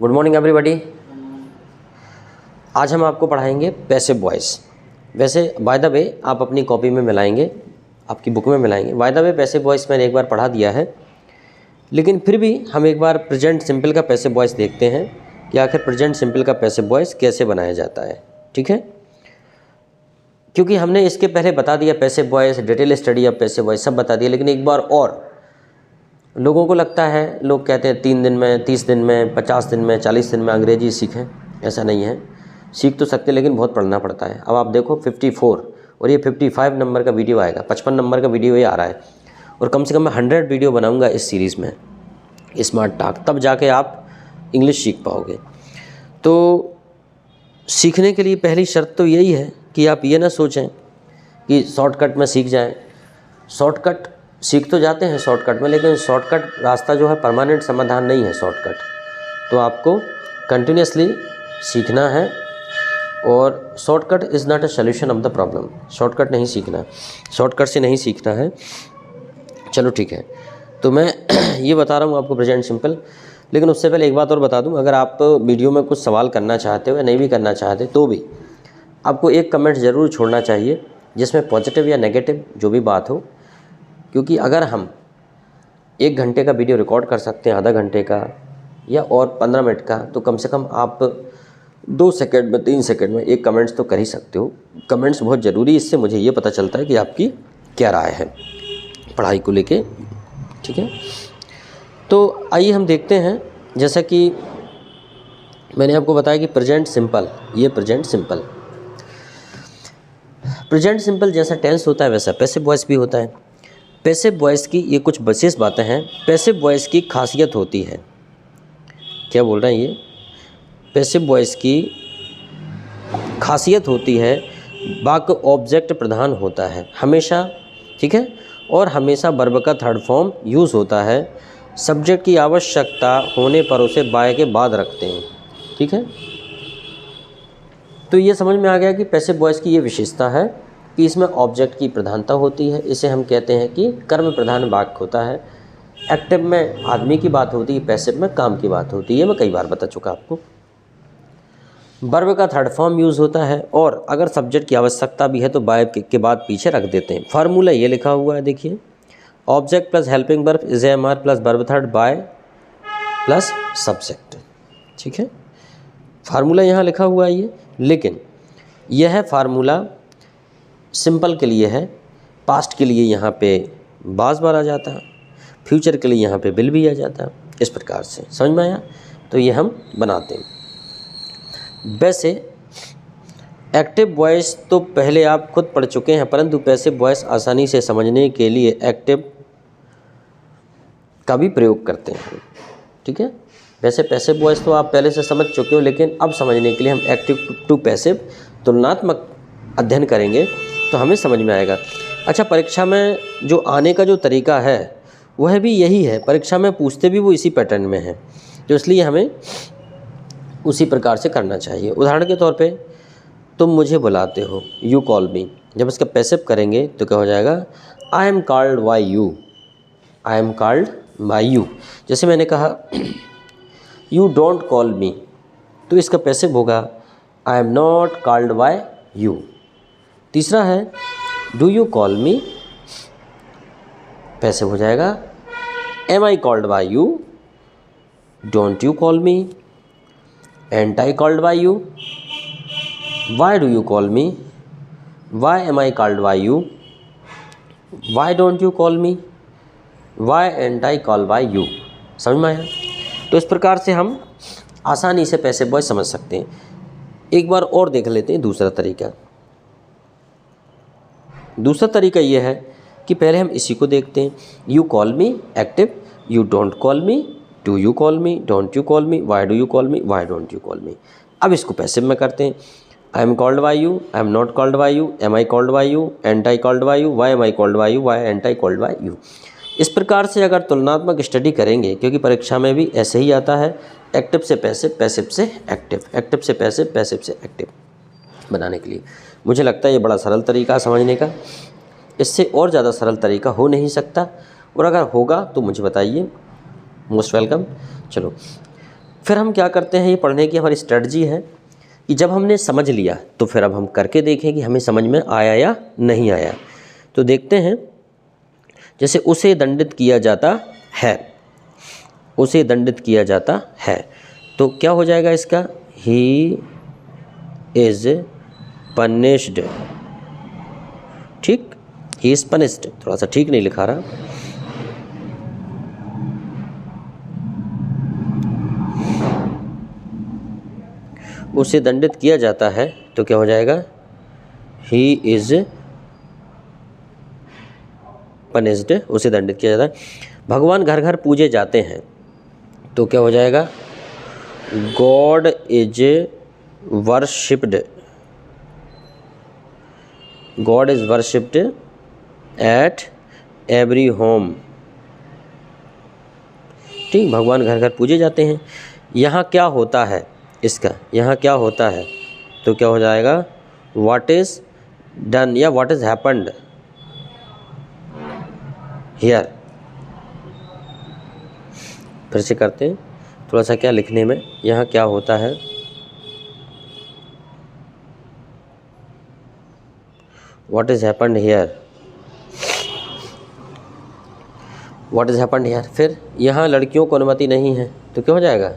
Good morning everybody. आज हम आपको पढ़ाएंगे पैसिव वॉइस। वैसे बाय द वे आप अपनी कॉपी में मिलाएंगे, आपकी बुक में मिलाएंगे। By the way passive voice मैंने एक बार पढ़ा दिया है, लेकिन फिर भी हम एक बार प्रेजेंट सिंपल का पैसिव वॉइस देखते हैं कि आखिर प्रेजेंट सिंपल का पैसिव वॉइस कैसे बनाया जाता है। ठीक है, क्योंकि हमने इसके पहले बता दिया passive voice, detail study of passive voice सब बता दिया, लेकिन एक बार और लोगों को लगता है, लोग कहते हैं 3 दिन में, 30 दिन में, 50 दिन में, 40 दिन में अंग्रेजी सीखें। ऐसा नहीं है, सीख तो सकते लेकिन बहुत पढ़ना पड़ता है। अब आप देखो 54 और ये 55 नंबर का वीडियो आएगा, 55 नंबर का वीडियो ये आ रहा है, और कम से कम मैं 100 वीडियो बनाऊंगा इस सीरीज़ में, स्मार्ट टॉक, तब जाके आप इंग्लिश सीख पाओगे। तो सीखने के लिए पहली शर्त तो यही है कि आप ये ना सोचें कि शॉर्टकट में सीख जाएं। शॉर्टकट सीख तो जाते हैं शॉर्टकट में, लेकिन शॉर्टकट रास्ता जो है परमानेंट समाधान नहीं है शॉर्टकट। तो आपको कंटिन्यूसली सीखना है, और shortcut is not a solution of the problem. Shortcut नहीं सीखना, शॉर्टकट से नहीं सीखना है। चलो ठीक है, तो मैं ये बता रहा हूँ आपको प्रेजेंट सिंपल, लेकिन उससे पहले एक बात और बता दूँ, अगर आप वीडियो में कुछ सवाल करना चाहते हो या नहीं भी करना चाहते तो भी आपको एक कमेंट ज़रूर छोड़ना चाहिए जिसमें पॉजिटिव या नेगेटिव जो भी बात हो, क्योंकि अगर हम 1 घंटे का वीडियो रिकॉर्ड कर सकते हैं, आधा घंटे का या और 15 मिनट का, तो कम से कम आप 2 सेकंड में, 3 सेकंड में एक कमेंट्स तो कर ही सकते हो। कमेंट्स बहुत ज़रूरी, इससे मुझे ये पता चलता है कि आपकी क्या राय है पढ़ाई को लेके। ठीक है, तो आइए हम देखते हैं, जैसा कि मैंने आपको बताया कि प्रेजेंट सिंपल, ये प्रेजेंट सिंपल, प्रेजेंट सिंपल जैसा टेंस होता है वैसा पैसिव वॉइस भी होता है। पैसिव वॉइस की ये कुछ विशेष बातें हैं। पैसिव वॉइस की खासियत होती है, क्या बोल रहे हैं ये, पैसिव वॉइस की खासियत होती है वाक्य ऑब्जेक्ट प्रधान होता है हमेशा। ठीक है, और हमेशा वर्ब का थर्ड फॉर्म यूज़ होता है। सब्जेक्ट की आवश्यकता होने पर उसे बाय के बाद रखते हैं। ठीक है, तो ये समझ में आ गया कि पैसिव वॉइस की ये विशेषता है कि इसमें ऑब्जेक्ट की प्रधानता होती है। इसे हम कहते हैं कि कर्म प्रधान वाक्य होता है। एक्टिव में आदमी की बात होती है, पैसिव में काम की बात होती है। मैं कई बार बता चुका आपको। वर्ब का थर्ड फॉर्म यूज़ होता है, और अगर सब्जेक्ट की आवश्यकता भी है तो बाय के बाद पीछे रख देते हैं। फार्मूला ये लिखा हुआ है, देखिए, object plus helping verb is am are plus verb third by plus subject. ठीक है, फार्मूला यहाँ लिखा हुआ है ये, लेकिन यह फार्मूला सिंपल के लिए है, पास्ट के लिए यहाँ पे बाज बार आ जाता है, फ्यूचर के लिए यहाँ पे बिल भी आ जाता है। इस प्रकार से समझ में आया, तो ये हम बनाते हैं। वैसे एक्टिव वॉइस तो पहले आप खुद पढ़ चुके हैं, परंतु पैसिव वॉइस आसानी से समझने के लिए एक्टिव का भी प्रयोग करते हैं। ठीक है, वैसे पैसिव वॉइस तो आप पहले से समझ चुके हो, लेकिन अब समझने के लिए हम एक्टिव टू पैसिव तुलनात्मक अध्ययन करेंगे तो हमें समझ में आएगा। अच्छा, परीक्षा में जो आने का जो तरीका है वह भी यही है, परीक्षा में पूछते भी वो इसी पैटर्न में है, तो इसलिए हमें उसी प्रकार से करना चाहिए। उदाहरण के तौर पे, तुम मुझे बुलाते हो, यू कॉल मी, जब इसका पैसिव करेंगे तो क्या हो जाएगा, आई am called by you, I am called by you. जैसे मैंने कहा यू डोंट कॉल मी, तो इसका पैसिव होगा I am not called by you. तीसरा है do you call me, passive हो जाएगा am I called by you, don't you call me, ain't I called by you, why do you call me, why am I called by you, why don't you call me, why ain't I call by you. समझ में आया? तो इस प्रकार से हम आसानी से पैसिव वॉइस समझ सकते हैं। एक बार और देख लेते हैं दूसरा तरीका। दूसरा तरीका ये है कि पहले हम इसी को देखते हैं। You call me active, you don't call me, do you call me, don't you call me, why do you call me, why don't you call me. अब इसको पैसिव में करते हैं। I am called by you, I am not called by you, am I called by you, ain't I called by you, why am I called by you, why ain't I called by you. इस प्रकार से अगर तुलनात्मक study करेंगे, क्योंकि परीक्षा में भी ऐसे ही आता है, एक्टिव से पैसिव, पैसिव से एक्टिव, एक्टिव से पैसिव, पैसिव से एक्टिव बनाने के लिए मुझे लगता है ये बड़ा सरल तरीका समझने का। इससे और ज़्यादा सरल तरीका हो नहीं सकता, और अगर होगा तो मुझे बताइए, मोस्ट वेलकम। चलो, फिर हम क्या करते हैं, ये पढ़ने की हमारी स्ट्रेटजी है कि जब हमने समझ लिया तो फिर अब हम करके देखें कि हमें समझ में आया या नहीं आया। तो देखते हैं, जैसे उसे दंडित किया जाता है, उसे दंडित किया जाता है, तो क्या हो जाएगा इसका, ही इज़ पनिश्ड। ठीक, ही इज़ पनिश्ड, थोड़ा सा ठीक नहीं लिखा रहा। उसे दंडित किया जाता है तो क्या हो जाएगा, ही इज़ पनिश्ड, उसे दंडित किया जाता है। भगवान घर घर पूजे जाते हैं तो क्या हो जाएगा, God is worshipped, God is worshipped at every home. ठीक, भगवान घर घर पूजे जाते हैं। यहाँ क्या होता है इसका, यहाँ क्या होता है तो क्या हो जाएगा, व्हाट इज डन या व्हाट इज हैपन्ड हियर। फिर से करते हैं, थोड़ा सा क्या लिखने में, यहाँ क्या होता है, what is happened here, what is happened here. फिर यहाँ लड़कियों को अनुमति नहीं है तो क्या हो जाएगा,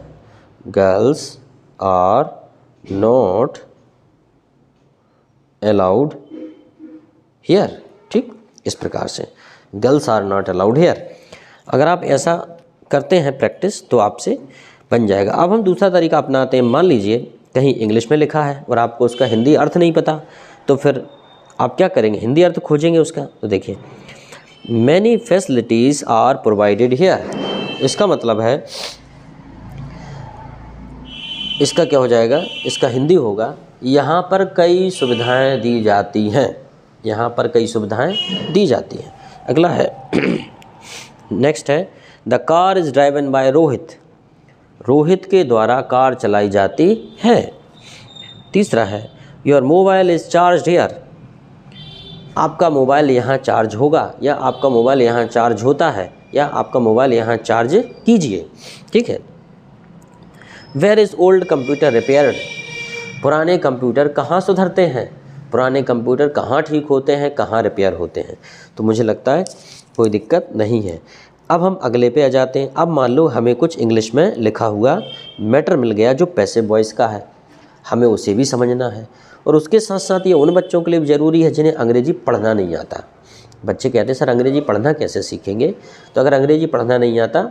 girls are not allowed here. ठीक, इस प्रकार से girls are not allowed here. अगर आप ऐसा करते हैं प्रैक्टिस तो आपसे बन जाएगा। अब हम दूसरा तरीका अपनाते हैं। मान लीजिए कहीं इंग्लिश में लिखा है और आपको उसका हिंदी अर्थ नहीं पता, तो फिर आप क्या करेंगे, हिंदी अर्थ खोजेंगे उसका। तो देखिए, many facilities are provided here, इसका मतलब है, इसका क्या हो जाएगा, इसका हिंदी होगा, यहाँ पर कई सुविधाएं दी जाती हैं, यहाँ पर कई सुविधाएं दी जाती हैं। अगला है नेक्स्ट है, the car is driven by Rohit, Rohit के द्वारा कार चलाई जाती है। तीसरा है, your mobile is charge here, आपका मोबाइल यहाँ चार्ज होगा, या आपका मोबाइल यहाँ चार्ज होता है, या आपका मोबाइल यहाँ चार्ज कीजिए। ठीक है। Where is old computer repaired, पुराने कंप्यूटर कहाँ सुधरते हैं, पुराने कंप्यूटर कहाँ ठीक होते हैं, कहाँ रिपेयर होते हैं। तो मुझे लगता है कोई दिक्कत नहीं है। अब हम अगले पे आ जाते हैं। अब मान लो हमें कुछ इंग्लिश में लिखा हुआ मैटर मिल गया जो पैसिव वॉइस का है, हमें उसे भी समझना है। और उसके साथ साथ ये उन बच्चों के लिए भी ज़रूरी है जिन्हें अंग्रेज़ी पढ़ना नहीं आता। बच्चे कहते हैं सर अंग्रेज़ी पढ़ना कैसे सीखेंगे, तो अगर अंग्रेज़ी पढ़ना नहीं आता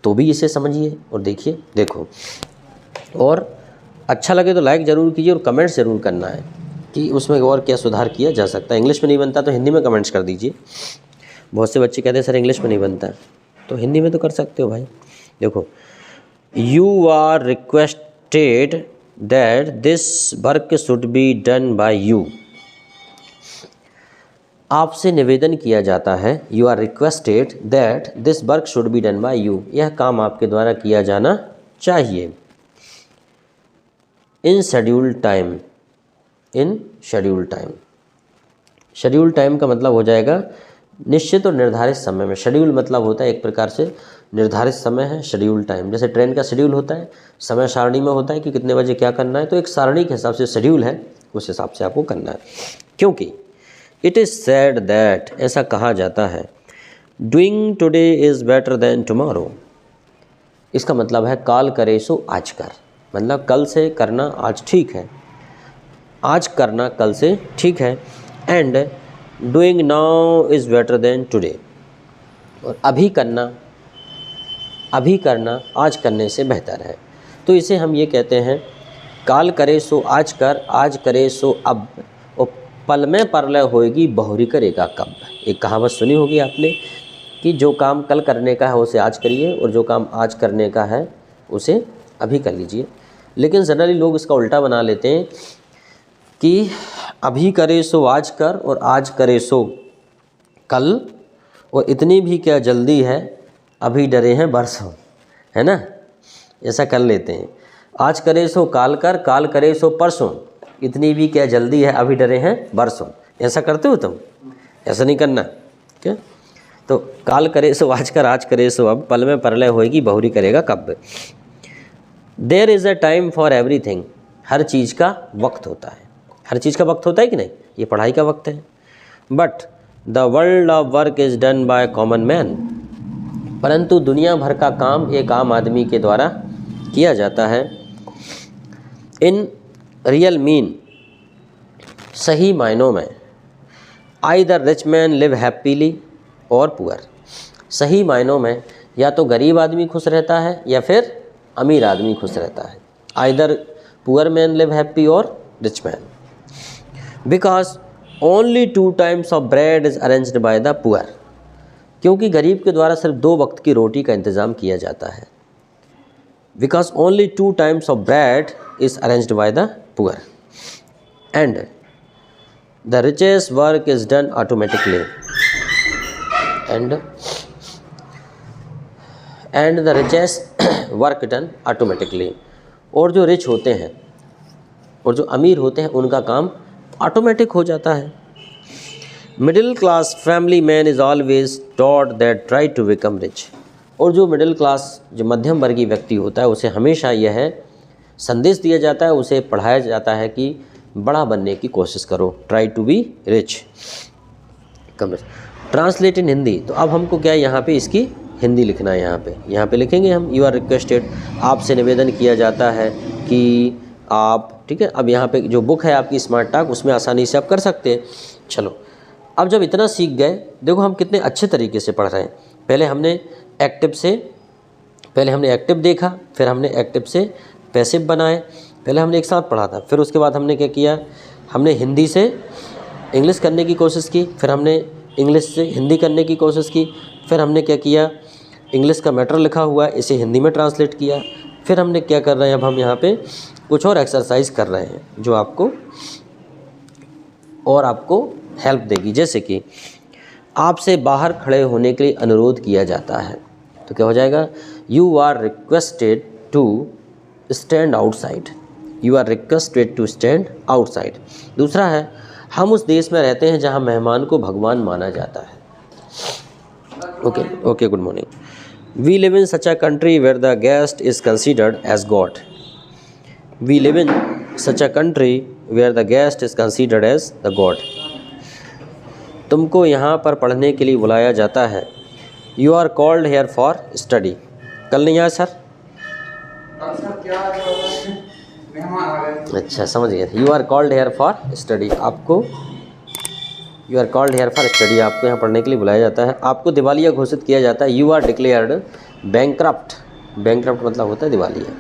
तो भी इसे समझिए और देखिए। देखो, और अच्छा लगे तो लाइक ज़रूर कीजिए और कमेंट्स ज़रूर करना है कि उसमें और क्या सुधार किया जा सकता है। इंग्लिश में नहीं बनता तो हिंदी में कमेंट्स कर दीजिए। बहुत से बच्चे कहते हैं सर इंग्लिश में नहीं बनता, तो हिंदी में तो कर सकते हो भाई। देखो, you are requested that this work should be done by you, आपसे निवेदन किया जाता है, you are requested that this work should be done by you, यह काम आपके द्वारा किया जाना चाहिए। In schedule time, in schedule time, schedule time का मतलब हो जाएगा निश्चित और निर्धारित समय में। शेड्यूल मतलब होता है एक प्रकार से निर्धारित समय है, शेड्यूल टाइम। जैसे ट्रेन का शेड्यूल होता है, समय सारणी में होता है कि कितने बजे क्या करना है, तो एक सारणी के हिसाब से शेड्यूल है, उस हिसाब से आपको करना है। क्योंकि इट इज़ सेड दैट, ऐसा कहा जाता है, doing today is better than tomorrow, इसका मतलब है काल करे सो आज कर, मतलब कल से करना आज ठीक है, आज करना कल से ठीक है। And doing now is better than today, और अभी करना, अभी करना आज करने से बेहतर है। तो इसे हम ये कहते हैं, काल करे सो आज कर, आज करे सो अब, और पल में परलय होएगी बहुरी करेगा कब। एक कहावत सुनी होगी आपने कि जो काम कल करने का है उसे आज करिए, और जो काम आज करने का है उसे अभी कर लीजिए। लेकिन जनरली लोग इसका उल्टा बना लेते हैं कि अभी करे सो आज कर और आज करे सो कल, और इतनी भी क्या जल्दी है, अभी डरे हैं बरसों, है ना, ऐसा कर लेते हैं। आज करे सो काल कर, काल करे सो परसों, इतनी भी क्या जल्दी है, अभी डरे हैं बरसों। ऐसा करते हो तुम? ऐसा नहीं करना, क्या? तो काल करे सो आज कर, आज करे सो अब, पल में परलय होएगी बहुरी करेगा कब। There is a time for everything, हर चीज़ का वक्त होता है, हर चीज़ का वक्त होता है कि नहीं, ये पढ़ाई का वक्त है। But the world of work is done by common man, परंतु दुनिया भर का काम एक आम आदमी के द्वारा किया जाता है। इन रियल मीन, सही मायनों में, either rich man live happily और पुअर, सही मायनों में या तो गरीब आदमी खुश रहता है या फिर अमीर आदमी खुश रहता है। Either poor man live happy और rich man, because only 2 times of bread is arranged by the poor, क्योंकि गरीब के द्वारा सिर्फ 2 वक्त की रोटी का इंतज़ाम किया जाता है। Because only 2 times of bread is arranged by the poor and the richest work is done automatically and the richest work done automatically, और जो रिच होते हैं और जो अमीर होते हैं उनका काम ऑटोमेटिक हो जाता है। Middle class family man is always taught that try to become rich, और जो मिडिल क्लास, जो मध्यम वर्गीय व्यक्ति होता है उसे हमेशा यह संदेश दिया जाता है, उसे पढ़ाया जाता है कि बड़ा बनने की कोशिश करो, try to be rich, come rich. Translate in Hindi, तो अब हमको क्या है यहाँ पे इसकी हिंदी लिखना है। यहाँ पे लिखेंगे हम, यू आर रिक्वेस्टेड, आपसे निवेदन किया जाता है कि आप, ठीक है। अब यहाँ पे जो बुक है आपकी स्मार्ट टॉक, उसमें आसानी से आप कर सकते हैं। चलो, अब जब इतना सीख गए, देखो हम कितने अच्छे तरीके से पढ़ रहे हैं। पहले हमने एक्टिव देखा, फिर हमने एक्टिव से पैसिव बनाए, पहले हमने एक साथ पढ़ा था, फिर उसके बाद हमने क्या किया, हमने हिंदी से इंग्लिश करने की कोशिश की, फिर हमने इंग्लिश से हिंदी करने की कोशिश की, फिर हमने क्या किया, इंग्लिश का मैटर लिखा हुआ है इसे हिंदी में ट्रांसलेट किया, फिर हमने क्या कर रहे हैं, अब हम यहाँ पे कुछ और एक्सरसाइज कर रहे हैं जो आपको हेल्प देगी। जैसे कि आपसे बाहर खड़े होने के लिए अनुरोध किया जाता है, तो क्या हो जाएगा, you are requested to stand outside, you are requested to stand outside. दूसरा है, हम उस देश में रहते हैं जहाँ मेहमान को भगवान माना जाता है। Okay, good morning. We live in such a country where the guest is considered as god, we live in such a country where the guest is considered as the god. तुमको यहाँ पर पढ़ने के लिए बुलाया जाता है, you are called here for study. कल नहीं आया सर? अच्छा, समझ गए। You are called here for study, आपको you are called here for study, आपको यहाँ पढ़ने के लिए बुलाया जाता है। आपको दिवालिया घोषित किया जाता है, you are declared bankrupt, bankrupt मतलब होता है दिवालिया।